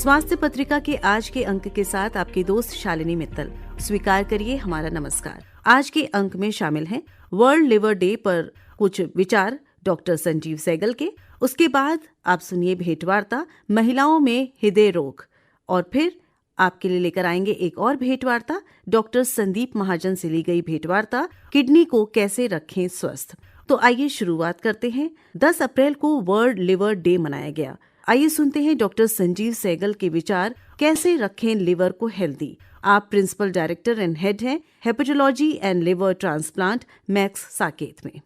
स्वास्थ्य पत्रिका के आज के अंक के साथ आपकी दोस्त शालिनी मित्तल। स्वीकार करिए हमारा नमस्कार। आज के अंक में शामिल हैं वर्ल्ड लिवर डे पर कुछ विचार डॉक्टर संजीव सहगल के। उसके बाद आप सुनिए भेंटवार्ता महिलाओं में हृदय रोग, और फिर आपके लिए लेकर आएंगे एक और भेंटवार्ता डॉक्टर संदीप महाजन से ली गई भेंटवार्ता किडनी को कैसे रखें स्वस्थ। तो आइए शुरुआत करते हैं। 10 अप्रैल को वर्ल्ड लिवर डे मनाया गया। आइए सुनते हैं डॉक्टर संजीव सहगल के विचार, कैसे रखें लिवर को हेल्दी। आप प्रिंसिपल डायरेक्टर एंड हेड हैं hepatology and liver transplant max Saket में।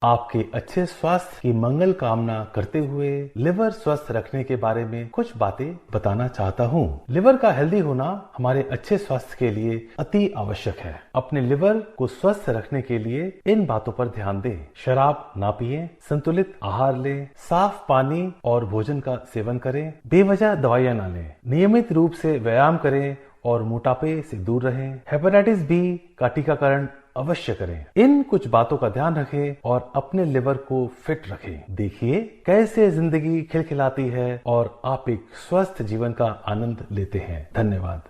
आपके अच्छे स्वास्थ्य की मंगल कामना करते हुए लिवर स्वस्थ रखने के बारे में कुछ बातें बताना चाहता हूँ। लिवर का हेल्दी होना हमारे अच्छे स्वास्थ्य के लिए अति आवश्यक है। अपने लिवर को स्वस्थ रखने के लिए इन बातों पर ध्यान दें। शराब ना पिएं, संतुलित आहार लें, साफ पानी और भोजन का सेवन करें, बेवजह दवाइयां ना लें, नियमित रूप से व्यायाम करें और मोटापे से दूर रहें। हेपेटाइटिस बी का टीकाकरण अवश्य करें। इन कुछ बातों का ध्यान रखें और अपने लिवर को फिट रखें। देखिए कैसे जिंदगी खिलखिलाती है और आप एक स्वस्थ जीवन का आनंद लेते हैं। धन्यवाद।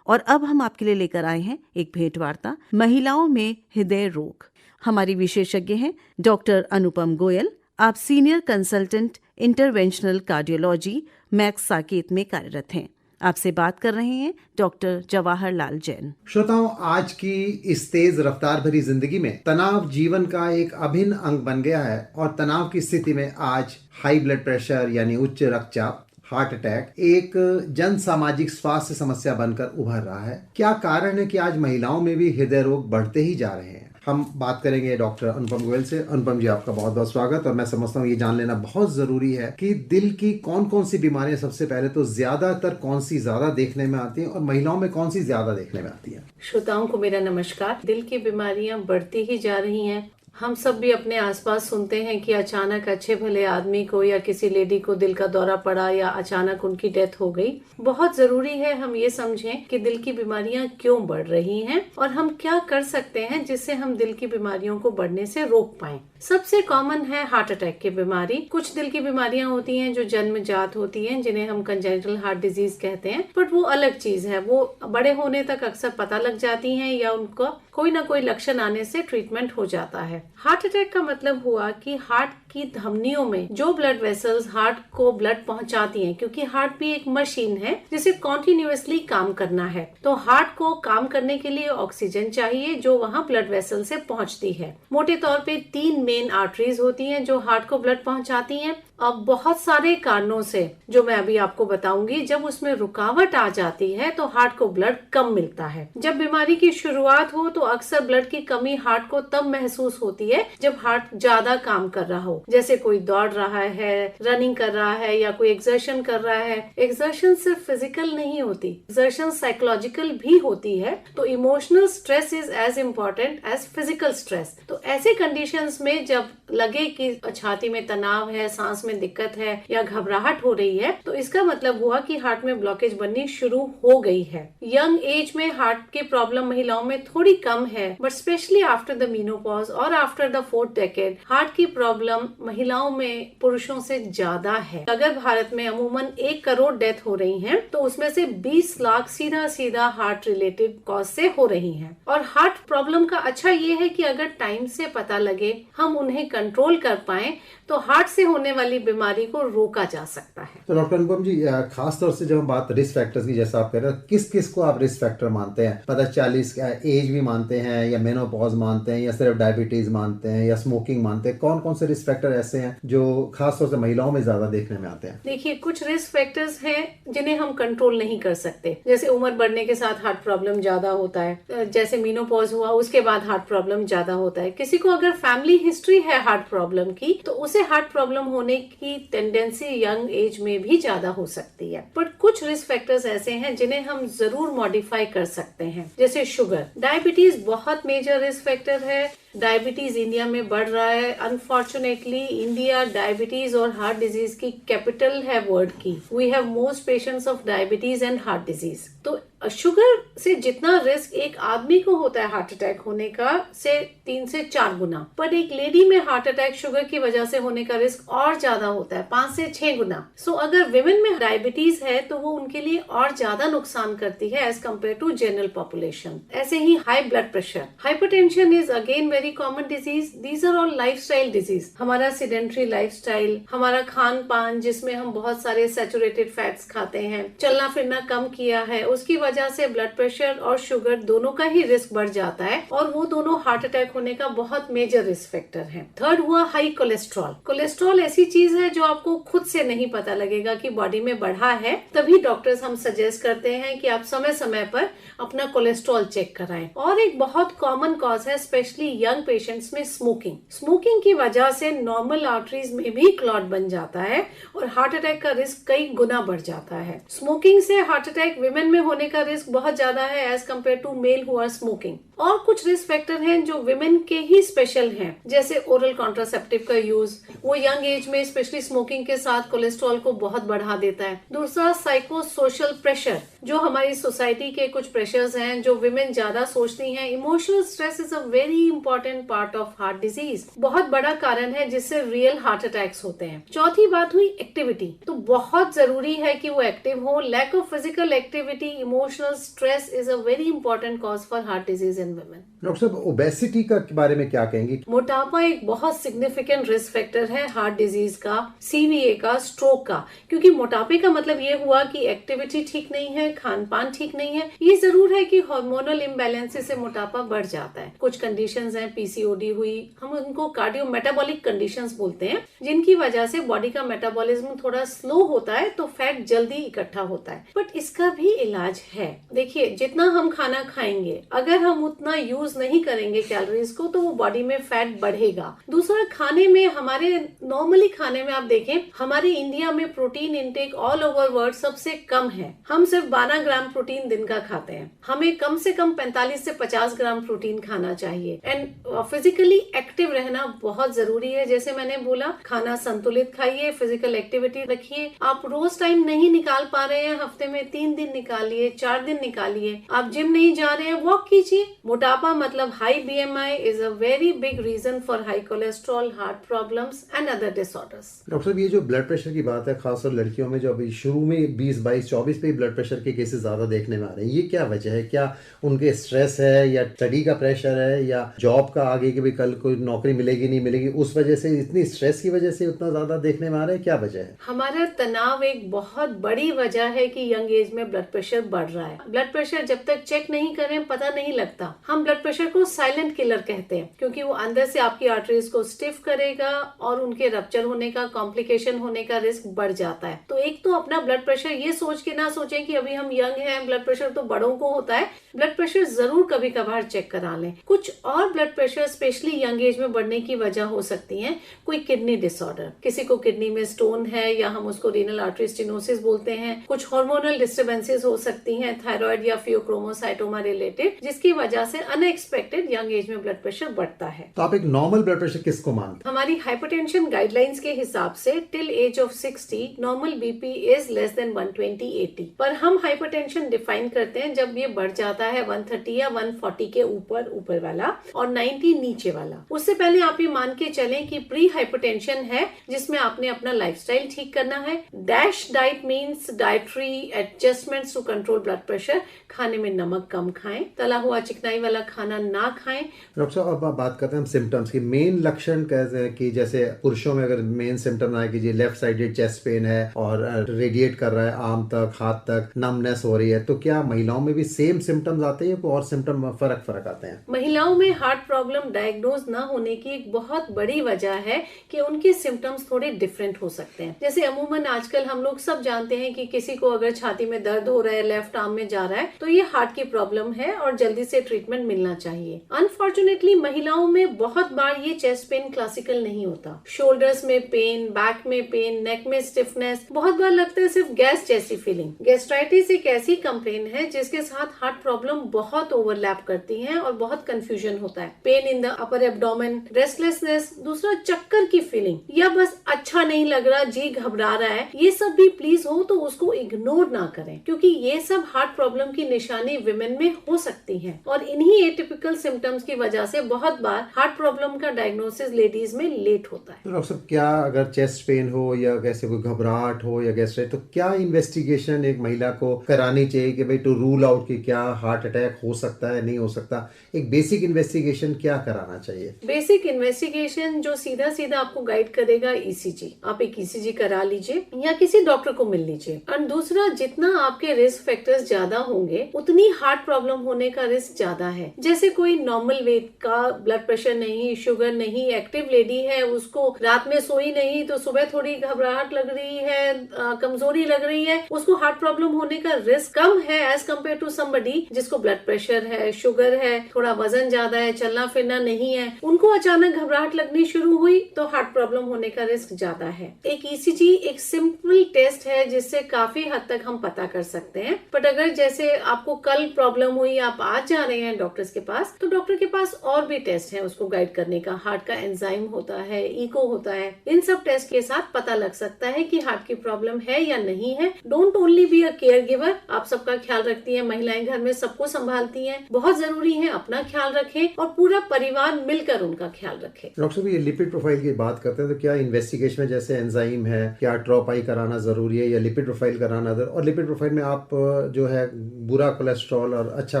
और अब हम आपके लिए लेकर आए हैं एक भेंटवार्ता महिलाओं में हृदय रोग। हमारी विशेषज्ञ हैं डॉक्टर अनुपम गोयल। आप senior consultant interventional cardiology max Saket में कार्यरत हैं। आपसे बात कर रहे हैं डॉक्टर जवाहर लाल जैन। श्रोताओं, आज की इस तेज रफ्तार भरी जिंदगी में तनाव जीवन का एक अभिन्न अंग बन गया है और तनाव की स्थिति में आज हाई ब्लड प्रेशर यानी उच्च रक्तचाप, हार्ट अटैक एक जन सामाजिक स्वास्थ्य समस्या बनकर उभर रहा है। क्या कारण है कि आज महिलाओं में भी हृदय रोग बढ़ते ही जा रहे हैं? हम बात करेंगे डॉक्टर अनुपम गोयल से। अनुपम जी, आपका बहुत बहुत स्वागत। और मैं समझता हूँ ये जान लेना बहुत जरूरी है कि दिल की कौन कौन सी बीमारियां सबसे पहले तो ज्यादातर कौन सी ज्यादा देखने में आती हैं और महिलाओं में कौन सी ज्यादा देखने में आती है? श्रोताओं को मेरा नमस्कार। दिल की बीमारियां बढ़ती ही जा रही हैं। हम सब भी अपने आसपास सुनते हैं कि अचानक अच्छे भले आदमी को या किसी लेडी को दिल का दौरा पड़ा या अचानक उनकी डेथ हो गई। बहुत जरूरी है हम ये समझें कि दिल की बीमारियां क्यों बढ़ रही हैं और हम क्या कर सकते हैं जिससे हम दिल की बीमारियों को बढ़ने से रोक पाएं। सबसे कॉमन है हार्ट अटैक की बीमारी। कुछ दिल की बीमारियां होती हैं जो जन्मजात होती हैं, जिन्हें हम कंजेनिटल हार्ट डिजीज कहते हैं, बट वो अलग चीज है। वो बड़े होने तक अक्सर पता लग जाती हैं या उनको कोई ना कोई लक्षण आने से ट्रीटमेंट हो जाता है। हार्ट अटैक का मतलब हुआ कि हार्ट की धमनियों में जो ब्लड वेसल्स हार्ट को ब्लड पहुंचाती हैं, क्योंकि हार्ट भी एक मशीन है जिसे कॉन्टिन्यूअसली काम करना है, तो हार्ट को काम करने के लिए ऑक्सीजन चाहिए जो वहां ब्लड वेसल से पहुंचती है। मोटे तौर पे 3 मेन आर्टरीज होती हैं जो हार्ट को ब्लड पहुंचाती हैं। अब बहुत सारे कारणों से जो मैं अभी आपको बताऊंगी, जब उसमें रुकावट आ जाती है तो हार्ट को ब्लड कम मिलता है। जब बीमारी की शुरुआत हो तो अक्सर ब्लड की कमी हार्ट को तब महसूस होती है जब हार्ट ज्यादा काम कर रहा हो, जैसे कोई दौड़ रहा है, रनिंग कर रहा है या कोई एक्सर्शन कर रहा है। एक्सर्शन सिर्फ फिजिकल नहीं होती, एक्सर्शन साइकोलॉजिकल भी होती है। तो emotional stress is as important as physical stress. तो ऐसे कंडीशंस में जब लगे कि छाती में तनाव है, सांस में दिक्कत है या घबराहट हो रही है, तो इसका मतलब हुआ कि हार्ट में ब्लॉकेज बननी शुरू हो गई है। यंग एज में हार्ट की प्रॉब्लम महिलाओं में थोड़ी कम है, but specially after the menopause और after the 4th decade heart की प्रॉब्लम महिलाओं में पुरुषों से ज्यादा है। अगर भारत में अमूमन 1 करोड़ डेथ हो रही हैं, तो उसमें से 20 लाख सीधा हार्ट रिलेटेड कॉज से हो रही हैं। और हार्ट प्रॉब्लम का अच्छा ये है कि अगर टाइम से पता लगे, हम उन्हें कंट्रोल कर पाए, तो हार्ट से होने वाली बीमारी को रोका जा सकता है। तो डॉक्टर अनुपम जी, खास तौर से जब हम बात रिस्क फैक्टर्स की, जैसा आप कह रहे हैं, किस किस को आप रिस्क फैक्टर मानते हैं? पता 40 एज भी मानते हैं या मेनोपॉज मानते हैं या सिर्फ डायबिटीज मानते हैं या स्मोकिंग मानते हैं? कौन कौन से रिस्क फैक्टर ऐसे हैं जो खास तौर से महिलाओं में ज्यादा देखने में आते हैं? देखिए, कुछ रिस्क फैक्टर्स हैं जिन्हें हम कंट्रोल नहीं कर सकते। जैसे उम्र बढ़ने के साथ हार्ट प्रॉब्लम ज्यादा होता है, जैसे मेनोपॉज हुआ उसके बाद हार्ट प्रॉब्लम ज्यादा होता है। किसी को अगर फैमिली हिस्ट्री है हार्ट प्रॉब्लम की, तो उसे हार्ट प्रॉब्लम होने की टेंडेंसी यंग एज में भी ज्यादा हो सकती है। पर कुछ रिस्क फैक्टर्स ऐसे हैं जिन्हें हम जरूर मॉडिफाई कर सकते हैं, जैसे शुगर। डायबिटीज बहुत मेजर रिस्क फैक्टर है। डायबिटीज इंडिया में बढ़ रहा है। अनफॉर्चुनेटली इंडिया डायबिटीज और हार्ट डिजीज की कैपिटल है वर्ल्ड की। We have most patients of diabetes and heart disease. तो शुगर से जितना रिस्क एक आदमी को होता है हार्ट अटैक होने का से 3 से 4 गुना, पर एक लेडी में हार्ट अटैक शुगर की वजह से होने का रिस्क और ज्यादा होता है, 5 से 6 गुना। सो अगर विमेन में डायबिटीज है तो वो उनके लिए और ज्यादा नुकसान करती है as compare to general population. ऐसे ही high blood pressure, hypertension is again very common disease. These are all lifestyle disease. हमारा सीडेंट्री लाइफस्टाइल, हमारा खान पान जिसमें हम बहुत सारे सैचुरेटेड फैट्स खाते हैं, चलना फिरना कम किया है, उसकी वजह से ब्लड प्रेशर और शुगर दोनों का ही रिस्क बढ़ जाता है और वो दोनों हार्ट अटैक होने का बहुत मेजर रिस्क फैक्टर है। थर्ड हुआ हाई कोलेस्ट्रॉल। कोलेस्ट्रॉल ऐसी चीज है जो आपको खुद से नहीं पता लगेगा कि बॉडी में बढ़ा है, तभी डॉक्टर्स हम सजेस्ट करते हैं कि आप समय समय पर अपना कोलेस्ट्रॉल चेक कराएं। और एक बहुत कॉमन कॉज है स्पेशली यंग पेशेंट्स में स्मोकिंग। स्मोकिंग की वजह से नॉर्मल आर्टरीज में भी क्लॉट बन जाता है और हार्ट अटैक का रिस्क कई गुना बढ़ जाता है। स्मोकिंग से हार्ट अटैक विमेन में होने का रिस्क बहुत ज्यादा है as compare to male who are smoking. और कुछ रिस्क फैक्टर हैं जो विमेन के ही स्पेशल हैं, जैसे ओरल कॉन्ट्रासेप्टिव का यूज, वो यंग एज में स्पेशली स्मोकिंग के साथ कोलेस्ट्रॉल को बहुत बढ़ा देता है। दूसरा साइको सोशल प्रेशर, जो हमारी सोसाइटी के कुछ प्रेशर्स हैं जो विमेन ज्यादा सोचती हैं। Emotional stress is a very important part of heart disease, बहुत बड़ा कारण है जिससे रियल हार्ट अटैक्स होते हैं। चौथी बात हुई एक्टिविटी, तो बहुत जरूरी है कि वो एक्टिव हो। Lack of physical activity, emotional stress is a very important cause for heart disease in women. Doctor साहब, ओबेसिटी का बारे में क्या कहेंगे? मोटापा एक बहुत सिग्निफिकेंट रिस्क फैक्टर है हार्ट डिजीज का, सीवीए का, स्ट्रोक का। क्योंकि मोटापे का मतलब ये हुआ कि एक्टिविटी ठीक नहीं है, खान पान ठीक नहीं है। ये जरूर है कि हार्मोनल इम्बैलेंस से मोटापा बढ़ जाता है। कुछ कंडीशंस हैं, पीसीओडी हुई, हम उनको कार्डियो मेटाबॉलिक कंडीशंस बोलते हैं, जिनकी वजह से बॉडी का मेटाबॉलिज्म थोड़ा स्लो होता है तो फैट जल्दी इकट्ठा होता है। बट इसका भी इलाज है। देखिए, जितना हम खाना खाएंगे, अगर हम उतना यूज नहीं करेंगे कैलोरीज को, तो वो बॉडी में फैट बढ़ेगा। दूसरा, खाने में हमारे नॉर्मली खाने में आप देखें, हमारे इंडिया में protein intake all over world सबसे कम है। हम सिर्फ 12 ग्राम प्रोटीन दिन का खाते हैं। हमें कम से कम 45 से 50 ग्राम प्रोटीन खाना चाहिए। एंड फिजिकली एक्टिव रहना बहुत जरूरी है। जैसे मैंने बोला, खाना संतुलित खाइए, फिजिकल एक्टिविटी रखिए। आप रोज टाइम नहीं निकाल पा रहे हैं, हफ्ते में 3 दिन निकालिए, 4 दिन निकालिए। आप जिम नहीं जा रहे हैं, वॉक कीजिए। मोटापा मतलब high BMI is a very big reason for high cholesterol, heart problems and other disorders. Doctor साहब, ये जो ब्लड प्रेशर की बात है, खासकर लड़कियों में जो अभी शुरू में 20, 22, 24 पे ब्लड प्रेशर के केसेस ज्यादा देखने में आ रहे हैं, ये क्या वजह है? क्या उनके स्ट्रेस है, या स्टडी का प्रेशर है, या जॉब का आगे कि भी कल कोई नौकरी मिलेगी नहीं मिलेगी, उस वजह से, इतनी स्ट्रेस की वजह से उतना ज्यादा देखने में आ रहा है? क्या वजह है? हमारा तनाव एक बहुत बड़ी वजह है कि यंग एज में ब्लड प्रेशर बढ़ रहा है। ब्लड प्रेशर जब तक चेक नहीं करें पता नहीं लगता। हम ब्लड प्रेशर को साइलेंट किलर कहते हैं, क्योंकि वो अंदर से आपकी आर्टरीज को स्टिफ करेगा और उनके रप्चर होने का, कॉम्प्लिकेशन होने का रिस्क बढ़ जाता है। तो एक तो अपना ब्लड प्रेशर ये सोच के ना सोचें कि अभी हम यंग हैं, ब्लड प्रेशर तो बड़ों को होता है। ब्लड प्रेशर जरूर कभी कभार चेक करा लें। कुछ और blood pressure specially young age में बढ़ने की वजह हो सकती है। कोई किडनी डिसऑर्डर, किसी को किडनी में स्टोन है या हम उसको रीनल आर्टरी स्टेनोसिस बोलते हैं। कुछ हार्मोनल डिस्टर्बेंसेस हो सकती हैं, थायराइड या फियोक्रोमोसाइटोमा रिलेटेड, जिसकी वजह से अनएक्सपेक्टेड यंग एज में ब्लड प्रेशर बढ़ता है। तो आप एक नॉर्मल ब्लड प्रेशर किसको मानते हैं? हमारी हाइपरटेंशन गाइडलाइंस के हिसाब से till as of 60 normal BP is less than 120/80, पर हम हाइपरटेंशन डिफाइन करते हैं जब ये बढ़ जाता है 130 या 140 के ऊपर वाला और 90 नीचे वाला। उससे पहले आप ये मान के चलें कि प्री हाइपरटेंशन है, जिसमें आपने अपना लाइफस्टाइल ठीक करना है। DASH diet means dietary adjustments to control blood pressure. खाने में नमक कम खाएं, तला हुआ चिकनाई वाला खाना ना खाएं। डॉक्टर साहब, अब आप बात करते हैं हम सिम्टम्स की। मेन लक्षण कहते हैं कि जैसे पुरुषों में अगर मेन सिम्टम आए कि जी लेफ्ट साइडेड चेस्ट पेन है और रेडिएट कर रहा है आर्म तक, हाथ तक, नमनेस हो रही है, तो क्या महिलाओं में भी सेम सिम्टम्स आते हैं और सिम्टम फर्क आते हैं? महिलाओं में हार्ट प्रॉब्लम डायग्नोज न होने की एक बहुत बड़ी वजह है कि उनके सिम्टम्स थोड़े डिफरेंट हो सकते हैं। जैसे अमूमन आजकल हम लोग सब जानते हैं कि किसी को अगर छाती में दर्द हो रहा है, लेफ्ट आर्म में जा रहा है, तो ये हार्ट की प्रॉब्लम है और जल्दी से ट्रीटमेंट मिलना चाहिए। अनफॉर्चुनेटली महिलाओं में बहुत बार ये चेस्ट पेन क्लासिकल नहीं होता। शोल्डर्स में पेन, बैक में पेन, नेक में स्टिफनेस, बहुत बार लगता है सिर्फ गैस जैसी फीलिंग। गैस्ट्राइटिस एक ऐसी कंप्लेन है जिसके साथ हार्ट प्रॉब्लम बहुत ओवरलैप करती है और बहुत कंफ्यूजन होता है। Pain in the upper abdomen, restlessness, दूसरा चक्कर की फीलिंग, या बस अच्छा नहीं लग रहा, जी घबरा रहा है, ये सब भी प्लीज हो तो उसको इग्नोर ना करें, क्योंकि ये सब हार्ट प्रॉब्लम की निशानी विमेन में हो सकती है और इन्हीं एटिपिकल सिम्टम्स की वजह से बहुत बार हार्ट प्रॉब्लम का डायग्नोसिस लेडीज में लेट होता है। तो डॉक्टर साहब, क्या अगर चेस्ट पेन हो या कैसे कोई घबराहट हो या गैस्ट्राइटिस, तो क्या इन्वेस्टिगेशन एक महिला को करानी चाहिए कि भाई टू रूल आउट कि क्या हार्ट अटैक हो सकता है, नहीं हो सकता? एक बेसिक इन्वेस्टिगेशन क्या कराना चाहिए? बेसिक इन्वेस्टिगेशन जो सीधा सीधा आपको गाइड करेगा ईसीजी, आप एक ईसीजी करा लीजिए या किसी डॉक्टर को मिल लीजिए। और दूसरा, जितना आपके रिस्क फैक्टर्स ज्यादा होंगे उतनी हार्ट प्रॉब्लम होने का रिस्क ज्यादा है। जैसे कोई नॉर्मल वेट का, ब्लड प्रेशर नहीं, शुगर नहीं, एक्टिव लेडी है, उसको रात में सोई नहीं तो सुबह थोड़ी घबराहट लग रही है, कमजोरी लग रही है, उसको हार्ट प्रॉब्लम होने का रिस्क कम है एज कम्पेयर टू समबडी जिसको ब्लड प्रेशर है, शुगर है, थोड़ा वजन ज्यादा है, चलना फिरना नहीं है, उनको अचानक घबराहट लगनी शुरू हुई तो हार्ट प्रॉब्लम होने का रिस्क ज्यादा है। एक ईसीजी एक सिंपल टेस्ट है जिससे काफी हद तक हम पता कर सकते हैं। बट अगर जैसे आपको कल प्रॉब्लम हुई, आप आज जा रहे हैं डॉक्टर्स के पास, तो डॉक्टर के पास और भी टेस्ट है उसको गाइड करने का। हार्ट का एंजाइम होता है, इको होता है, इन सब टेस्ट के साथ पता लग सकता है कि हार्ट की प्रॉब्लम है या नहीं है। Don't only be a care giver, आप सबका ख्याल रखती हैं, महिलाएं घर में सबको संभालती हैं, बहुत जरूरी है अपना ख्याल रखें और पूरा परिवार मिलकर उनका ख्याल रखे। डॉक्टर साहब, ये लिपिड प्रोफाइल की बात करते हैं तो क्या इन्वेस्टिगेशन में जैसे एंजाइम है, क्या ट्रॉपाई कराना जरूरी है या लिपिड प्रोफाइल कराना? और लिपिड प्रोफाइल में आप जो है बुरा कोलेस्ट्रॉल और अच्छा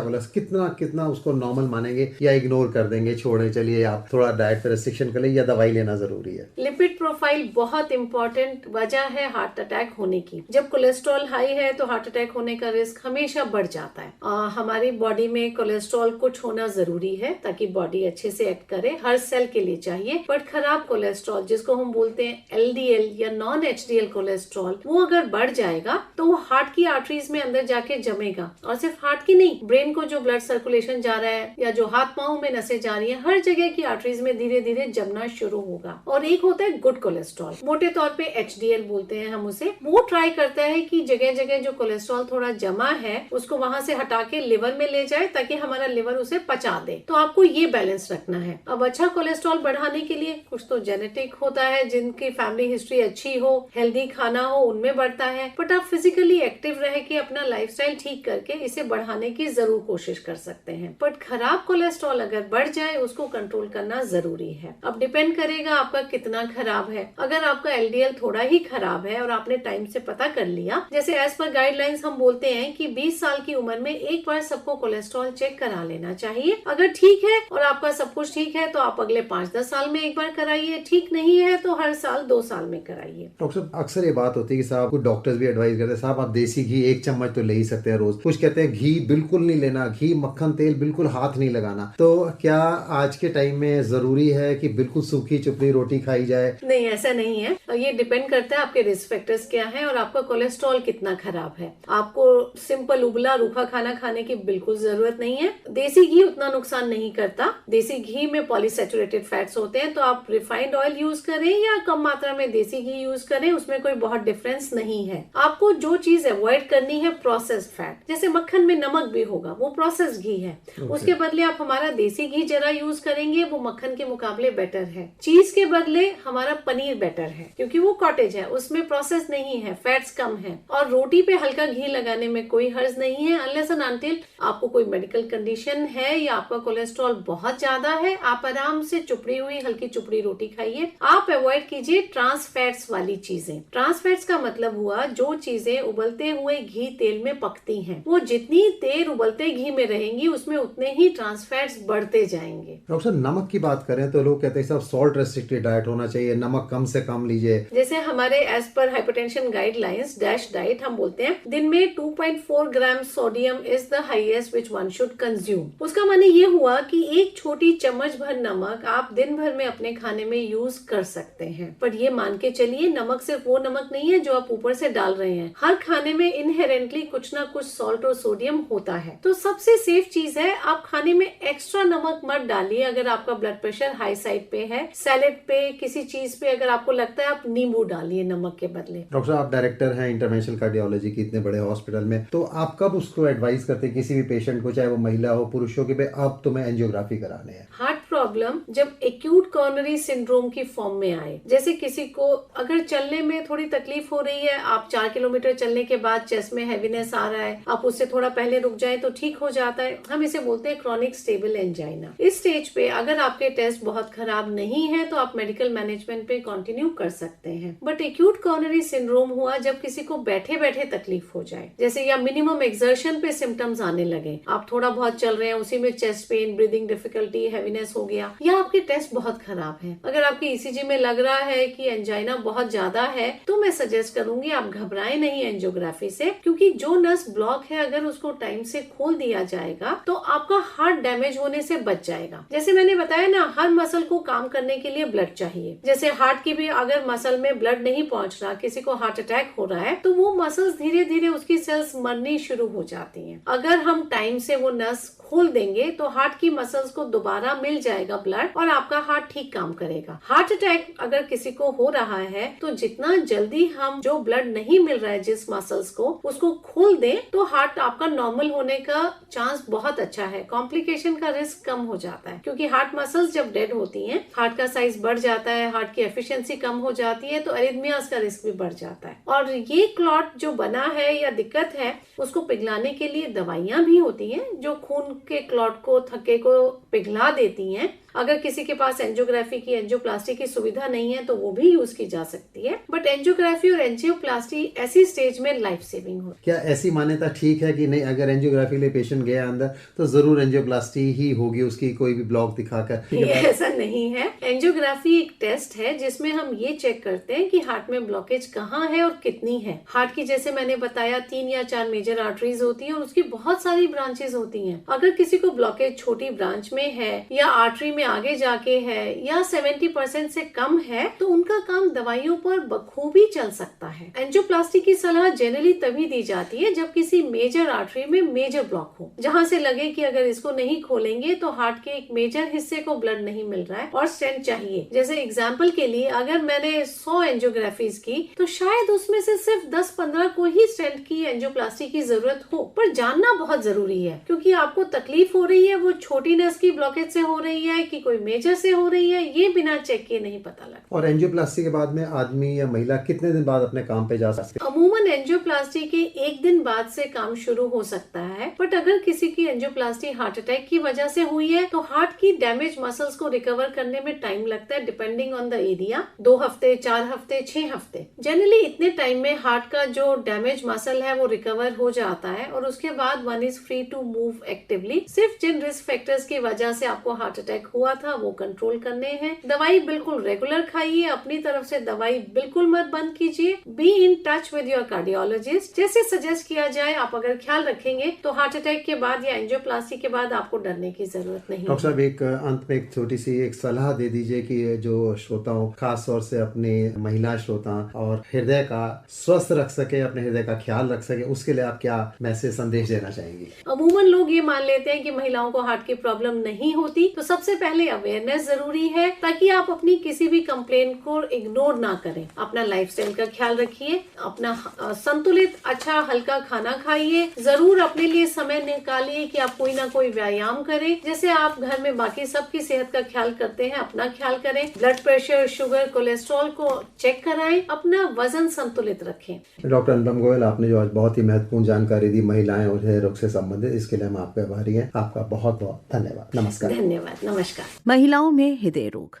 कोलेस्ट्रॉल कितना उसको नॉर्मल मानेंगे या इग्नोर कर देंगे, छोड़े चलिए आप थोड़ा डाइट पर रिस्ट्रिक्शन कर ले, या दवाई लेना जरूरी है? लिपिड प्रोफाइल बहुत इंपॉर्टेंट वजह है हार्ट अटैक होने की। जब कोलेस्ट्रॉल हाई है तो हार्ट अटैक होने का रिस्क हमेशा बढ़ जाता है। हमारी बॉडी में कोलेस्ट्रॉल कुछ होना जरूरी है ताकि बॉडी अच्छे से एक्ट करे, हर सेल के लिए चाहिए। बट खराब कोलेस्ट्रॉल जिसको हम बोलते हैं एलडीएल या नॉन एचडीएल कोलेस्ट्रॉल, वो अगर बढ़ जाएगा तो वो हार्ट की आर्टरीज में अंदर जाके जमेगा और सिर्फ हार्ट की नहीं, ब्रेन को जो ब्लड सर्कुलेशन जा रहा है या जो हाथ पांव में नसें जा रही है, हर जगह की आर्टरीज में धीरे धीरे जमना शुरू होगा। और एक होता है गुड कोलेस्ट्रॉल, मोटे तौर पे एचडीएल बोलते हैं हम उसे। वो ट्राई करता है कि जगह जगह जो कोलेस्ट्रॉल थोड़ा जमा है उसको वहां से हटा के लिवर में ले जाए ताकि हमारा लिवर उसे पचा दे। तो आपको ये बैलेंस रखना है। अब अच्छा कोलेस्ट्रॉल बढ़ाने के लिए कुछ तो जेनेटिक होता है, जिनकी फैमिली हिस्ट्री अच्छी हो, हेल्दी खाना हो, उनमें बढ़ता है। बट आप फिजिकली एक्टिव रह के अपना लाइफस्टाइल ठीक करके इसे बढ़ाने की जरूर कोशिश कर सकते हैं। बट खराब कोलेस्ट्रॉल अगर बढ़ जाए उसको कंट्रोल करना जरूरी है। अब डिपेंड करेगा आपका कितना खराब है। अगर आपका एलडीएल थोड़ा ही खराब है और आपने टाइम से पता कर लिया, जैसे एज पर गाइडलाइंस हम बोलते हैं कि 20 साल की उम्र में एक बार सबको कोलेस्ट्रॉल चेक करा लेना चाहिए। अगर ठीक है और आपका सब कुछ ठीक है तो आप अगले 5-10 साल में एक बार कराइए, ठीक नहीं है तो हर साल 2 साल में कराइए। डॉक्टर साहब, अक्सर ये बात होती है कि साहब, कुछ डॉक्टर्स भी एडवाइस करते हैं साहब आप देसी घी 1 चम्मच तो ले ही सकते हैं रोज। कुछ कहते हैं घी बिल्कुल नहीं लेना, घी मक्खन तेल बिल्कुल हाथ नहीं लगाना। तो क्या आज के टाइम में जरूरी है कि बिल्कुल सूखी चुपड़ी रोटी खाई जाए? नहीं, ऐसा नहीं है। ये डिपेंड करता है आपके रिस्क फैक्टर्स क्या है और आपका कोलेस्ट्रॉल कितना खराब है। आपको सिंपल उबला रूखा खाना खाने की बिल्कुल जरूरत नहीं है। देसी घी उतना नुकसान नहीं करता। देसी घी में पॉलीसैचुरेटेड फैट्स होते हैं, तो आप रिफाइंड ऑयल यूज करें या कम मात्रा में देसी घी यूज करें, उसमें कोई बहुत डिफरेंस नहीं है। आपको जो चीज अवॉइड करनी है प्रोसेस्ड फैट, जैसे मक्खन में नमक भी होगा, वो प्रोसेस्ड घी है। उसके बदले आप हमारा देसी घी जरा यूज करेंगे, वो मक्खन के मुकाबले बेटर है। चीज के बदले हमारा पनीर बेटर है क्योंकि वो कॉटेज है, उसमें प्रोसेस नहीं है, फैट्स कम है। और रोटी पे हल्का घी लगाने में कोई हर्ज नहीं है, अनलेस एंड अनटिल आपको कोई मेडिकल कंडीशन है या आपका कोलेस्ट्रॉल बहुत ज्यादा है। आप आराम से चुपड़ी हुई हल्की चुपड़ी रोटी खाइए। आप अवॉइड कीजिए ट्रांस फैट्स वाली चीजें। ट्रांस फैट्स का मतलब हुआ जो चीजें उबलते हुए घी तेल में पकती हैं, वो जितनी देर उबलते घी में रहेंगी उसमें उतने ही ट्रांस फैट्स बढ़ते जाएंगे। डॉक्टर, नमक की बात करें तो लोग कहते हैं सब सॉल्ट रेस्ट्रिक्टेड डाइट होना चाहिए, नमक कम से कम लीजिए। जैसे हमारे as per hypertension guidelines dash diet हम बोलते हैं दिन में 2.4 gram sodium is the highest which one should consume. उसका माने ये हुआ कि एक छोटी चम्मच भर नमक आप दिन भर में अपने खाने में यूज कर सकते हैं। पर ये मान के चलिए नमक सिर्फ वो नमक नहीं है जो आप ऊपर से डाल रहे हैं। हर खाने में इनहेरेंटली कुछ ना कुछ सॉल्ट और सोडियम होता है। तो सबसे सेफ चीज है आप खाने में एक्स्ट्रा नमक मत डालिए। अगर आपका ब्लड प्रेशर हाई साइड पे है, सैलेड पे, किसी चीज पे अगर आपको लगता है, आप नींबू डालिए नमक के बदले। डॉक्टर साहब, आप डायरेक्टर हैं इंटरवेंशनल कार्डियोलॉजी की इतने बड़े हॉस्पिटल में, तो आप कब उसको एडवाइस करते हैं किसी भी पेशेंट को, चाहे वो महिला हो पुरुष हो, कि भाई अब तुम्हें एंजियोग्राफी कराने हैं? हार्ट प्रॉब्लम जब एक्यूट कॉर्नरी सिंड्रोम की फॉर्म में आए, जैसे किसी को अगर चलने में थोड़ी तकलीफ हो रही है, आप 4 किलोमीटर चलने के बाद चेस्ट में हैवीनेस आ रहा है, आप उससे थोड़ा पहले रुक जाए तो ठीक हो जाता है, हम इसे बोलते हैं क्रॉनिक स्टेबल एंजाइना। इस स्टेज पे अगर आपके टेस्ट बहुत खराब नहीं है तो आप मेडिकल मैनेजमेंट पे कंटिन्यू कर सकते हैं। बट एक्यूट कॉर्नरी सिंड्रोम हुआ जब किसी को बैठे बैठे तकलीफ हो जाए, जैसे या मिनिमम एक्सर्शन पे सिम्टम्स आने लगे, आप थोड़ा बहुत चल रहे हैं उसी में chest pain, breathing difficulty, heaviness हो गया, या आपके टेस्ट बहुत खराब है, अगर आपकी ईसीजी में लग रहा है कि एंजाइना बहुत ज्यादा है, तो मैं सजेस्ट करूंगी आप घबराएं नहीं एंजियोग्राफी से, क्योंकि जो नस ब्लॉक है अगर उसको टाइम से खोल दिया जाएगा तो आपका हार्ट डैमेज होने से बच जाएगा। जैसे मैंने बताया ना, हर मसल को काम करने के लिए ब्लड चाहिए, जैसे हार्ट की भी अगर मसल में ब्लड नहीं पहुंच रहा, किसी को हार्ट अटैक हो रहा है, तो वो मसल्स धीरे धीरे उसकी सेल्स मरनी शुरू हो जाती हैं। अगर हम टाइम से वो नस खोल देंगे तो हार्ट की मसल्स को दोबारा मिल जाएगा ब्लड और आपका हार्ट ठीक काम करेगा। हार्ट अटैक अगर किसी को हो रहा है तो जितना जल्दी हम जो ब्लड नहीं मिल रहा है जिस मसल्स को, उसको खोल दें तो हार्ट आपका नॉर्मल होने का चांस बहुत अच्छा है, कॉम्प्लिकेशन का रिस्क कम हो जाता है, क्योंकि हार्ट मसल्स जब डेड होती हैं, हार्ट का साइज बढ़ जाता है, हार्ट की एफिशिएंसी कम हो जाती है, तो अरिथमियास का रिस्क भी बढ़ जाता है। और ये क्लॉट जो बना है या दिक्कत है, उसको पिघलाने के लिए दवाइयां भी होती हैं जो खून के क्लॉट को, थक्के को पिघला देती हैं। अगर किसी के पास एंजियोग्राफी की, एंजियोप्लास्टी की सुविधा नहीं है तो वो भी यूज की जा सकती है, बट एंजियोग्राफी और एंजियोप्लास्टी ऐसी स्टेज में लाइफ सेविंग हो। क्या ऐसी मान्यता ठीक है कि नहीं, अगर एंजियोग्राफी के लिए पेशेंट गया अंदर तो जरूर एंजियोप्लास्टी ही होगी, उसकी कोई भी ब्लॉक दिखाकर? ये ऐसा नहीं है। एंजियोग्राफी एक टेस्ट है जिसमें हम ये चेक करते हैं कि हार्ट में ब्लॉकेज कहाँ है और कितनी है। हार्ट की, जैसे मैंने बताया, 3 या 4 मेजर आर्टरीज होती हैं और उसकी बहुत सारी ब्रांचेस होती हैं। अगर किसी को ब्लॉकेज छोटी ब्रांच में है या आर्टरी में आगे जाके है या 70% से कम है, तो उनका काम दवाइयों पर बखूबी चल सकता है। एंजियोप्लास्टी की सलाह जनरली तभी दी जाती है जब किसी मेजर आर्टरी में मेजर ब्लॉक हो, जहां से लगे कि अगर इसको नहीं खोलेंगे तो हार्ट के एक मेजर हिस्से को ब्लड नहीं मिल रहा है और स्टेंट चाहिए। जैसे एग्जाम्पल के लिए, अगर मैंने 100 एंजियोग्राफीज की तो शायद उसमें से सिर्फ 10-15 को ही स्टेंट की एंजियोप्लास्टी की जरूरत हो, पर जानना बहुत जरूरी है, क्योंकि आपको तकलीफ हो रही है वो छोटी नस की ब्लॉकेज से हो रही है कि कोई मेजर से हो रही है, ये बिना चेक किए नहीं पता लगता। और एंजियोप्लास्टी के बाद में आदमी या महिला कितने दिन बाद अपने काम पे जा सकते हैं? अमूमन एंजियोप्लास्टी के 1 दिन बाद से काम शुरू हो सकता है, बट अगर किसी की एंजियोप्लास्टी हार्ट अटैक की वजह से हुई है तो हार्ट की डैमेज मसल्स को रिकवर करने में टाइम लगता है, डिपेंडिंग ऑन द एरिया, 2 हफ्ते, 4 हफ्ते, 6 हफ्ते। जनरली इतने टाइम में हार्ट का जो डैमेज मसल है वो रिकवर हो जाता है और उसके बाद one is free to move actively. सिर्फ जिन रिस्क फैक्टर्स की वजह से आपको हार्ट अटैक हुआ था वो कंट्रोल करने हैं। दवाई बिल्कुल रेगुलर खाइए, अपनी तरफ से दवाई बिल्कुल मत बंद कीजिए। Be in touch with your cardiologist, जैसे सजेस्ट किया जाए आप अगर ख्याल रखेंगे तो हार्ट अटैक के बाद या एंजियोप्लास्टी के बाद आपको डरने की जरूरत नहीं। डॉक्टर साहब, एक अंत में एक छोटी सी एक सलाह दे दीजिए कि जो श्रोताओं, खास तौर से अपने महिला श्रोता और हृदय का स्वस्थ रख सके, अपने हृदय का ख्याल रख सके, उसके लिए आप क्या मैसेज, संदेश देना चाहेंगी? अमूमन लोग ये मान लेते हैं कि महिलाओं को हार्ट की प्रॉब्लम नहीं होती, तो सबसे पहले अवेयरनेस जरूरी है ताकि आप अपनी किसी भी कंप्लेंट को इग्नोर ना करें। अपना लाइफस्टाइल का ख्याल रखिए, अपना संतुलित अच्छा हल्का खाना खाइए, जरूर अपने लिए समय निकालिए कि आप कोई ना कोई व्यायाम करें, जैसे आप घर में बाकी सबकी सेहत का ख्याल करते हैं अपना ख्याल करें। ब्लड प्रेशर, शुगर, कोलेस्ट्रॉल को चेक कराएं, अपना वजन संतुलित रखें। डॉक्टर अनुपम गोयल, आपने जो आज बहुत ही महत्वपूर्ण जानकारी दी महिलाएं और हृदय रोग से संबंधित, इसके लिए हम आपके आभारी हैं। आपका बहुत बहुत धन्यवाद। नमस्कार। धन्यवाद। नमस्कार। महिलाओं में हृदय रोग,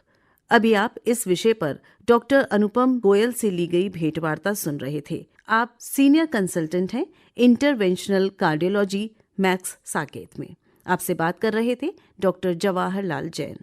अभी आप इस विषय पर डॉक्टर अनुपम गोयल से ली गई भेंटवार्ता सुन रहे थे। आप सीनियर कंसल्टेंट हैं इंटरवेंशनल कार्डियोलॉजी मैक्स साकेत में। आपसे बात कर रहे थे डॉक्टर जवाहरलाल जैन।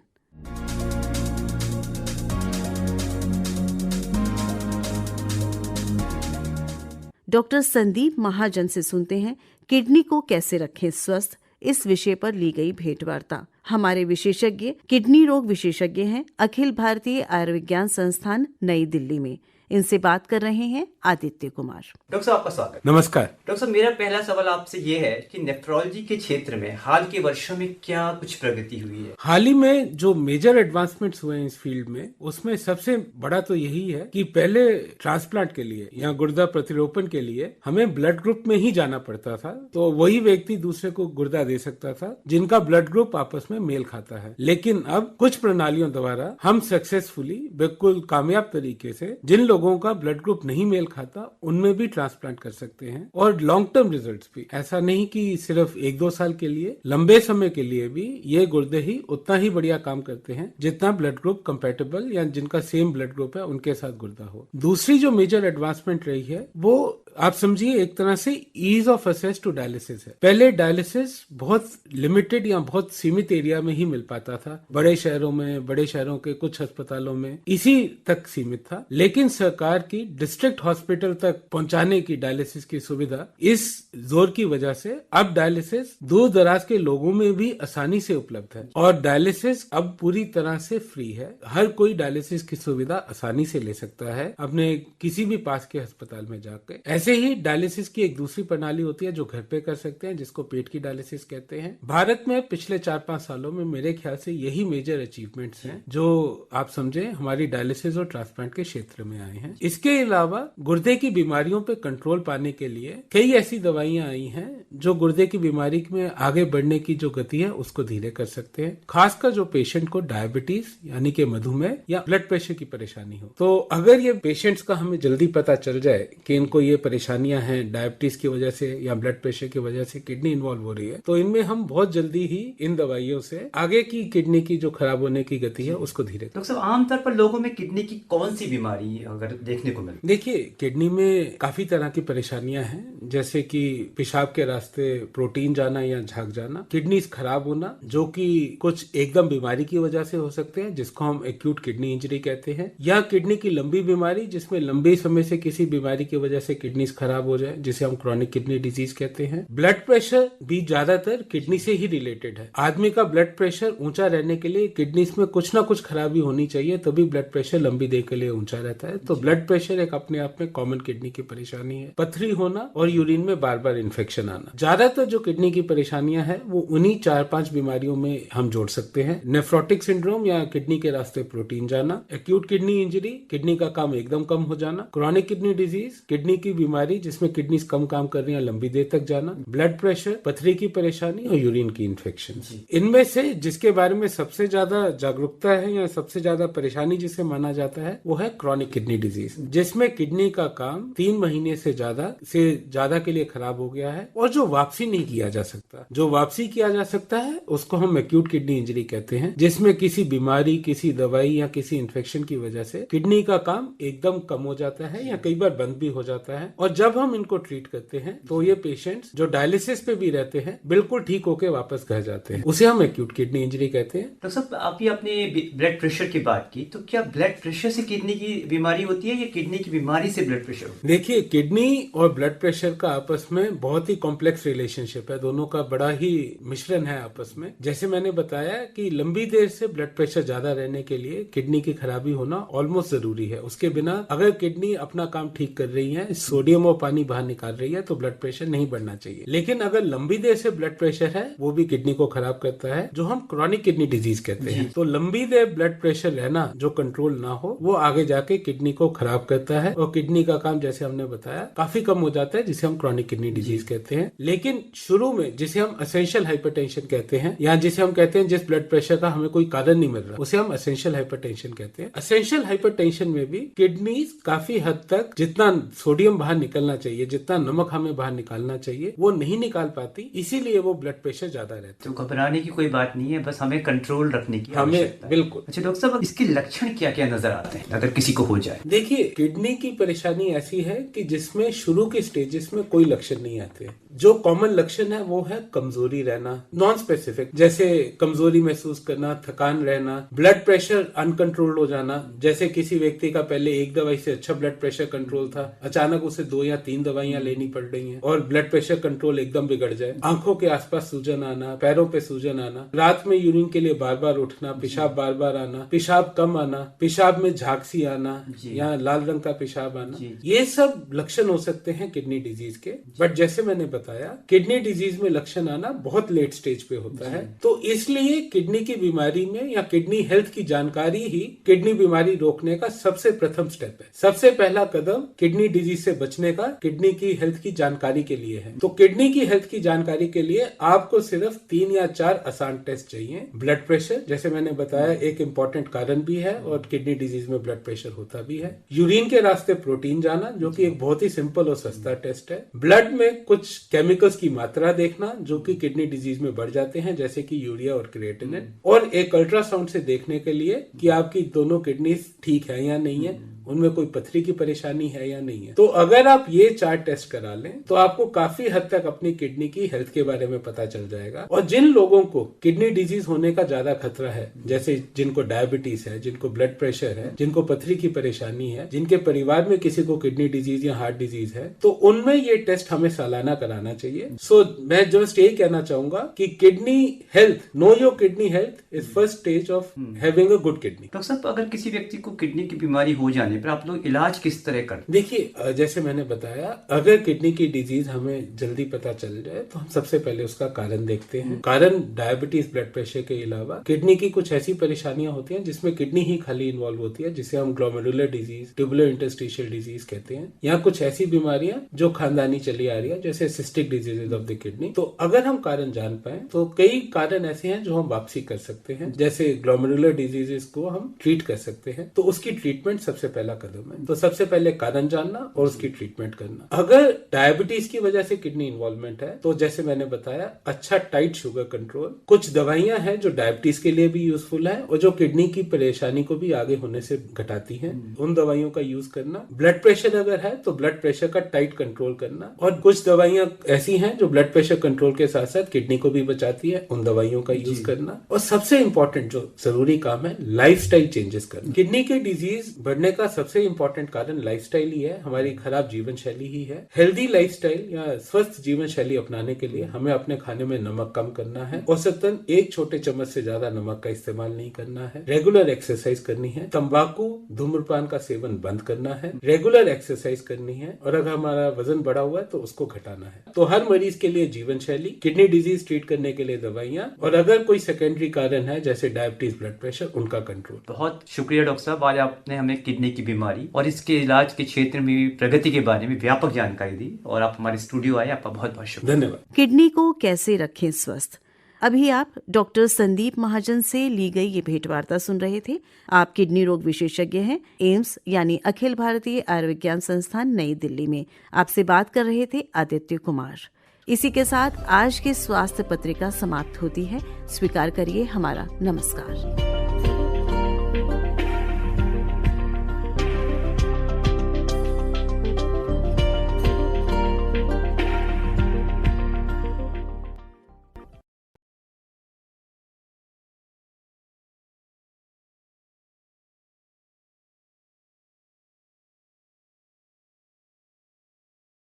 डॉक्टर संदीप महाजन से सुनते हैं किडनी को कैसे रखें स्वस्थ, इस विषय पर ली गई भेंटवार्ता। हमारे विशेषज्ञ किडनी रोग विशेषज्ञ हैं अखिल भारतीय आयुर्विज्ञान संस्थान नई दिल्ली में। इनसे बात कर रहे हैं आदित्य कुमार। डॉक्टर साहब आपका स्वागत। नमस्कार डॉक्टर साहब, मेरा पहला सवाल आपसे ये है कि नेफ्रोलॉजी के क्षेत्र में हाल के वर्षों में क्या कुछ प्रगति हुई है? हाल ही में जो मेजर एडवांसमेंट्स हुए हैं इस फील्ड में, उसमें सबसे बड़ा तो यही है कि पहले ट्रांसप्लांट के लिए या गुर्दा प्रतिरोपण के लिए हमें ब्लड ग्रुप में ही जाना पड़ता था, तो वही व्यक्ति दूसरे को गुर्दा दे सकता था जिनका ब्लड ग्रुप आपस में मेल खाता है। लेकिन अब कुछ प्रणालियों द्वारा हम सक्सेसफुली बिल्कुल कामयाब तरीके से जिन लोगों का ब्लड ग्रुप नहीं मेल खाता उनमें भी ट्रांसप्लांट कर सकते हैं, और लॉन्ग टर्म रिजल्ट्स भी। ऐसा नहीं कि सिर्फ 1-2 साल के लिए, लंबे समय के लिए भी ये गुर्दे ही उतना ही बढ़िया काम करते हैं जितना ब्लड ग्रुप कंपैटिबल या जिनका सेम ब्लड ग्रुप है उनके साथ गुर्दा हो। दूसरी जो मेजर एडवांसमेंट रही है वो आप समझिए एक तरह से ease of access to dialysis है। पहले डायलिसिस बहुत लिमिटेड या बहुत सीमित एरिया में ही मिल पाता था, बड़े शहरों में, बड़े शहरों के कुछ अस्पतालों में इसी तक सीमित था। लेकिन सरकार की डिस्ट्रिक्ट हॉस्पिटल तक पहुंचाने की डायलिसिस की सुविधा, इस जोर की वजह से अब डायलिसिस दूर दराज के लोगों में भी आसानी से उपलब्ध है, और डायलिसिस अब पूरी तरह से फ्री है। हर कोई डायलिसिस की सुविधा आसानी से ले सकता है अपने किसी भी पास के अस्पताल में जाकर। ऐसे ही डायलिसिस की एक दूसरी प्रणाली होती है जो घर पे कर सकते हैं, जिसको पेट की डायलिसिस कहते हैं। भारत में पिछले 4-5 सालों में मेरे ख्याल से यही मेजर अचीवमेंट्स हैं जो आप समझे हमारी डायलिसिस और ट्रांसप्लांट के क्षेत्र में आए हैं। इसके अलावा गुर्दे की बीमारियों पे कंट्रोल पाने के लिए कई ऐसी दवाइयां आई हैं जो गुर्दे की बीमारी में आगे बढ़ने की जो गति है उसको धीरे कर सकते हैं। खासकर जो पेशेंट को डायबिटीज यानी कि मधुमेह या ब्लड प्रेशर की परेशानी हो, तो अगर ये पेशेंट्स का हमें जल्दी पता चल जाए कि इनको ये परेशानियां हैं डायबिटीज की वजह से या ब्लड प्रेशर की वजह से किडनी इन्वॉल्व हो रही है, तो इनमें हम बहुत जल्दी ही इन दवाइयों से आगे की किडनी की जो खराब होने की गति है उसको धीरे। डॉक्टर साहब, आमतौर पर लोगों में किडनी की कौन सी बीमारी अगर देखने को मिले? देखिए, किडनी में काफी तरह की परेशानियां हैं, जैसे कि पेशाब के रास्ते प्रोटीन जाना या झाग जाना, किडनी खराब होना जो कि कुछ एकदम बीमारी की वजह से हो सकते हैं जिसको हम एक्यूट किडनी इंजरी कहते हैं, या किडनी की लंबी बीमारी जिसमें लंबे समय से किसी बीमारी की वजह से किडनी खराब हो जाए जिसे हम क्रॉनिक किडनी डिजीज कहते हैं। ब्लड प्रेशर भी ज्यादातर किडनी से ही रिलेटेड है। आदमी का ब्लड प्रेशर ऊंचा रहने के लिए किडनी में कुछ ना कुछ खराबी होनी चाहिए, तभी ब्लड प्रेशर लंबी देर के लिए ऊंचा रहता है। तो ब्लड प्रेशर एक अपने आप में कॉमन किडनी की परेशानी है। पथरी होना और यूरिन में बार बार इन्फेक्शन आना, ज्यादातर जो किडनी की परेशानियां हैं वो उन्हीं 4-5 बीमारियों में हम जोड़ सकते हैं। नेफ्रोटिक सिंड्रोम या किडनी के रास्ते प्रोटीन जाना, एक्यूट किडनी इंजरी, किडनी का काम एकदम कम हो जाना, क्रॉनिक किडनी डिजीज, किडनी की बीमारी जिसमें किडनी कम काम कर रही है लंबी देर तक जाना, ब्लड प्रेशर, पथरी की परेशानी और यूरिन की इन्फेक्शन। इनमें से जिसके बारे में सबसे ज्यादा जागरूकता है या सबसे ज्यादा परेशानी जिसे माना जाता है वो है क्रॉनिक किडनी डिजीज, जिसमें किडनी का काम 3 महीने से ज्यादा के लिए खराब हो गया है और जो वापसी नहीं किया जा सकता। जो वापसी किया जा सकता है उसको हम एक्यूट किडनी इंजरी कहते हैं, जिसमें किसी बीमारी, किसी दवाई या किसी इन्फेक्शन की वजह से किडनी का काम एकदम कम हो जाता है या कई बार बंद भी हो जाता है। और जब हम इनको ट्रीट करते हैं तो ये पेशेंट्स जो डायलिसिस पे भी रहते हैं बिल्कुल ठीक होके वापस घर जाते हैं, उसे हम एक्यूट किडनी इंजरी कहते हैं। डॉक्टर साहब, आप ही आपने ब्लड प्रेशर की बात की, तो क्या ब्लड प्रेशर से किडनी की बीमारी होती है या किडनी की बीमारी से ब्लड प्रेशर? देखिए, किडनी और ब्लड प्रेशर का आपस में बहुत ही कॉम्प्लेक्स रिलेशनशिप है, दोनों का बड़ा ही मिश्रण है आपस में। जैसे मैंने बताया कि लंबी देर से ब्लड प्रेशर ज्यादा रहने के लिए किडनी की खराबी होना ऑलमोस्ट जरूरी है। उसके बिना अगर किडनी अपना काम ठीक कर रही है, सोडियम और पानी बाहर निकाल रही है, तो ब्लड प्रेशर नहीं बढ़ना चाहिए। लेकिन अगर लंबी देर से ब्लड प्रेशर है वो भी किडनी को खराब करता है, जो हम क्रॉनिक किडनी डिजीज कहते हैं। तो लंबी देर ब्लड प्रेशर रहना जो कंट्रोल ना हो वो आगे जाके किडनी को खराब करता है और किडनी का काम जैसे हमने बताया काफी कम हो जाता है, जिसे हम क्रॉनिक किडनी डिजीज कहते हैं। लेकिन शुरू में जिसे हम एसेंशियल हाइपरटेंशन कहते हैं, या जिसे हम कहते हैं जिस ब्लड प्रेशर का हमें कोई कारण नहीं मिल रहा, उसे हम एसेंशियल हाइपरटेंशन कहते हैं। एसेंशियल हाइपरटेंशन में भी किडनी काफी हद तक जितना सोडियम बाहर निकलना चाहिए, जितना नमक हमें बाहर निकालना चाहिए, वो नहीं निकाल पाती, इसीलिए वो ब्लड प्रेशर ज्यादा रहता है। तो घबराने की कोई बात नहीं है, बस हमें कंट्रोल रखने की आवश्यकता है। बिल्कुल। अच्छा डॉक्टर साहब, इसके लक्षण क्या क्या नजर आते हैं अगर किसी को हो जाए? देखिए, किडनी की परेशानी ऐसी है कि जिसमें शुरू के स्टेजेस में कोई लक्षण नहीं आते, जो कॉमन लक्षण है वो है कमजोरी रहना, नॉन स्पेसिफिक, जैसे कमजोरी महसूस करना, थकान रहना, ब्लड प्रेशर अनकंट्रोल्ड हो जाना, जैसे किसी व्यक्ति का पहले एक दवाई से अच्छा ब्लड प्रेशर कंट्रोल था, अचानक उसे 2 या 3 दवाइयां लेनी पड़ रही हैं और ब्लड प्रेशर कंट्रोल एकदम बिगड़ जाए, आंखों के आसपास सूजन आना, पैरों पे सूजन आना, रात में यूरिन के लिए बार बार उठना, पेशाब बार बार आना, पेशाब कम आना, पेशाब में झांकसी आना या लाल रंग का पेशाब आना, ये सब लक्षण हो सकते हैं किडनी डिजीज के। बट जैसे मैंने बताया, किडनी डिजीज में लक्षण आना बहुत लेट स्टेज पे होता है, तो इसलिए किडनी की बीमारी में या किडनी हेल्थ की जानकारी ही किडनी बीमारी रोकने का सबसे प्रथम स्टेप है। सबसे पहला कदम किडनी डिजीज से बचने का किडनी की हेल्थ की जानकारी के लिए है। तो किडनी की हेल्थ की जानकारी के लिए आपको सिर्फ 3 या 4 आसान टेस्ट चाहिए। ब्लड प्रेशर, जैसे मैंने बताया, एक इम्पोर्टेंट कारण भी है और किडनी डिजीज में ब्लड प्रेशर होता भी है। यूरिन के रास्ते प्रोटीन जाना, जो कि एक बहुत ही सिंपल और सस्ता टेस्ट है। ब्लड में कुछ केमिकल्स की मात्रा देखना जो कि किडनी डिजीज में बढ़ जाते हैं, जैसे कि यूरिया और क्रिएटिनिन, और एक अल्ट्रासाउंड से देखने के लिए कि आपकी दोनों किडनी ठीक है या नहीं है, उनमें कोई पथरी की परेशानी है या नहीं है। तो अगर आप ये 4 टेस्ट करा लें तो आपको काफी हद तक अपनी किडनी की हेल्थ के बारे में पता चल जाएगा। और जिन लोगों को किडनी डिजीज होने का ज्यादा खतरा है, जैसे जिनको डायबिटीज है, जिनको ब्लड प्रेशर है, जिनको पथरी की परेशानी है, जिनके परिवार में किसी को किडनी डिजीज या हार्ट डिजीज है, तो उनमें ये टेस्ट हमें सालाना कराना चाहिए। सो मैं जस्ट यही कहना चाहूंगा कि kidney health, know your kidney health is first stage of having a good kidney. Doctor साहब, अगर किसी व्यक्ति को किडनी की बीमारी हो जाने पर आप लोग इलाज किस तरह करते? देखिए, जैसे मैंने बताया, अगर किडनी की डिजीज हमें जल्दी पता चल जाए तो हम सबसे पहले उसका कारण देखते हैं। कारण डायबिटीज, ब्लड प्रेशर के अलावा किडनी की कुछ ऐसी परेशानियां होती हैं जिसमें किडनी ही खाली इन्वॉल्व होती है, जिसे हम glomerular disease, tubular interstitial disease कहते हैं, या कुछ ऐसी बीमारियां जो खानदानी चली आ रही है, जैसे cystic diseases of the kidney. तो अगर हम कारण जान पाए तो कई कारण ऐसे हैं जो हम वापसी कर सकते हैं, जैसे ग्लोमेरुलर डिजीजेस को हम ट्रीट कर सकते हैं, तो उसकी ट्रीटमेंट सबसे पहला कदम है। तो सबसे पहले कारण जानना और उसकी ट्रीटमेंट करना। अगर डायबिटीज की वजह से किडनी इन्वॉल्वमेंट है तो जैसे मैंने बताया, अच्छा टाइट शुगर कंट्रोल, कुछ दवाइयां हैं जो डायबिटीज के लिए भी यूजफुल है और जो किडनी की परेशानी को भी आगे होने से घटाती हैं, उन दवाइयों का यूज करना। ब्लड प्रेशर अगर है तो ब्लड प्रेशर का टाइट कंट्रोल करना, और कुछ दवाइयां ऐसी हैं जो ब्लड प्रेशर कंट्रोल के साथ साथ किडनी को भी बचाती है, उन दवाइयों का यूज करना। और सबसे इंपॉर्टेंट जो जरूरी काम है, लाइफस्टाइल चेंजेस करना। किडनी की डिजीज बढ़ने का सबसे इंपॉर्टेंट कारण लाइफस्टाइल ही है, हमारी खराब जीवन शैली ही है। हेल्दी लाइफस्टाइल या स्वस्थ जीवन शैली अपनाने के लिए हमें अपने खाने में नमक कम करना है, औसतन 1 छोटे चम्मच से ज्यादा नमक का इस्तेमाल नहीं करना है, रेगुलर एक्सरसाइज करनी है, तंबाकू, धूम्रपान का सेवन बंद करना है, रेगुलर एक्सरसाइज करनी है, और अगर हमारा वजन बढ़ा हुआ है तो उसको घटाना है। तो हर मरीज के लिए जीवन शैली, किडनी डिजीज ट्रीट करने के लिए दवाइयां, और अगर कोई सेकेंडरी कारण है जैसे डायबिटीज, ब्लड प्रेशर, उनका कंट्रोल। बहुत शुक्रिया डॉक्टर साहब, आज आपने हमें किडनी की बीमारी और इसके इलाज के क्षेत्र में प्रगति के बारे में व्यापक जानकारी दी, और आप हमारे स्टूडियो आए, आपका बहुत बहुत शुक्रिया। धन्यवाद। किडनी को कैसे रखें स्वस्थ, अभी आप डॉक्टर संदीप महाजन से ली गई ये भेंटवार्ता सुन रहे थे। आप किडनी रोग विशेषज्ञ हैं, एम्स यानी अखिल भारतीय आयुर्विज्ञान संस्थान नई दिल्ली में। आपसे बात कर रहे थे आदित्य कुमार। इसी के साथ आज की स्वास्थ्य पत्रिका समाप्त होती है। स्वीकार करिए हमारा नमस्कार।